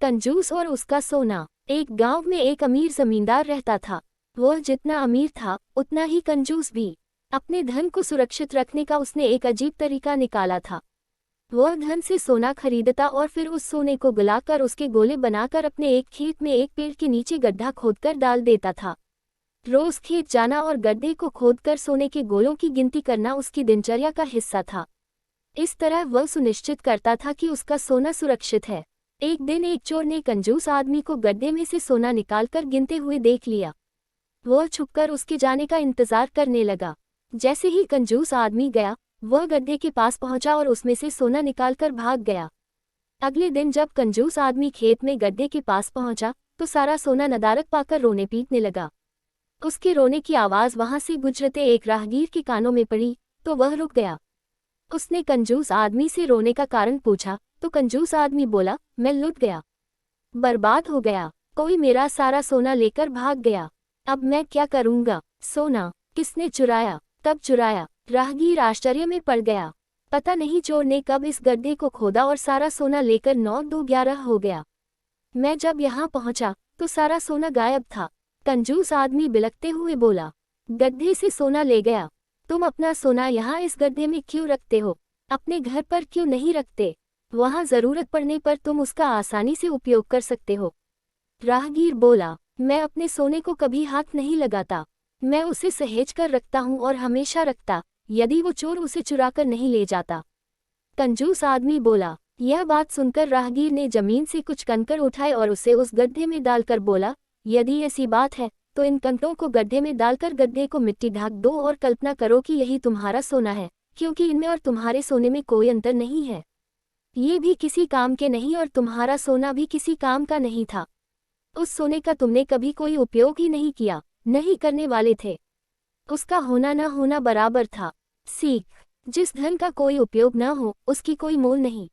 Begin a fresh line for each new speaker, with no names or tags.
कंजूस और उसका सोना। एक गांव में एक अमीर जमींदार रहता था। वह जितना अमीर था उतना ही कंजूस भी। अपने धन को सुरक्षित रखने का उसने एक अजीब तरीका निकाला था। वह धन से सोना खरीदता और फिर उस सोने को गलाकर उसके गोले बनाकर अपने एक खेत में एक पेड़ के नीचे गड्ढा खोदकर डाल देता था। रोज खेत जाना और गड्ढे को खोदकर सोने के गोलों की गिनती करना उसकी दिनचर्या का हिस्सा था। इस तरह वह सुनिश्चित करता था कि उसका सोना सुरक्षित है। एक दिन एक चोर ने कंजूस आदमी को गड्ढे में से सोना निकालकर गिनते हुए देख लिया। वह छुपकर उसके जाने का इंतजार करने लगा। जैसे ही कंजूस आदमी गया, वह गड्ढे के पास पहुंचा और उसमें से सोना निकालकर भाग गया। अगले दिन जब कंजूस आदमी खेत में गड्ढे के पास पहुंचा तो सारा सोना नदारद पाकर रोने पीटने लगा। उसके रोने की आवाज वहां से गुजरते एक राहगीर के कानों में पड़ी तो वह रुक गया। उसने कंजूस आदमी से रोने का कारण पूछा तो कंजूस आदमी बोला, मैं लुट गया, बर्बाद हो गया, कोई मेरा सारा सोना लेकर भाग गया। अब मैं क्या करूंगा? सोना किसने चुराया, कब चुराया? राहगीर आश्चर्य में पड़ गया। पता नहीं चोर ने कब इस गड्ढे को खोदा और सारा सोना लेकर 9-2-11 हो गया। मैं जब यहाँ पहुंचा तो सारा सोना गायब था। कंजूस आदमी बिलखते हुए बोला, गड्ढे से सोना ले गया। तुम अपना सोना यहाँ इस गड्ढे में क्यों रखते हो? अपने घर पर क्यों नहीं रखते? वहाँ जरूरत पड़ने पर तुम उसका आसानी से उपयोग कर सकते हो। राहगीर बोला, मैं अपने सोने को कभी हाथ नहीं लगाता। मैं उसे सहेज कर रखता हूँ और हमेशा रखता, यदि वो चोर उसे चुराकर नहीं ले जाता। कंजूस आदमी बोला। यह बात सुनकर राहगीर ने जमीन से कुछ कंकड़ उठाए और उसे उस गड्ढे में डालकर बोला, यदि ऐसी बात है तो इन कंकड़ों को गड्ढे में डालकर गड्ढे को मिट्टी ढक दो और कल्पना करो कि यही तुम्हारा सोना है, क्योंकि इनमें और तुम्हारे सोने में कोई अंतर नहीं है। ये भी किसी काम के नहीं और तुम्हारा सोना भी किसी काम का नहीं था। उस सोने का तुमने कभी कोई उपयोग ही नहीं किया, नहीं करने वाले थे। उसका होना न होना बराबर था। सीख, जिस धन का कोई उपयोग न हो उसकी कोई मोल नहीं।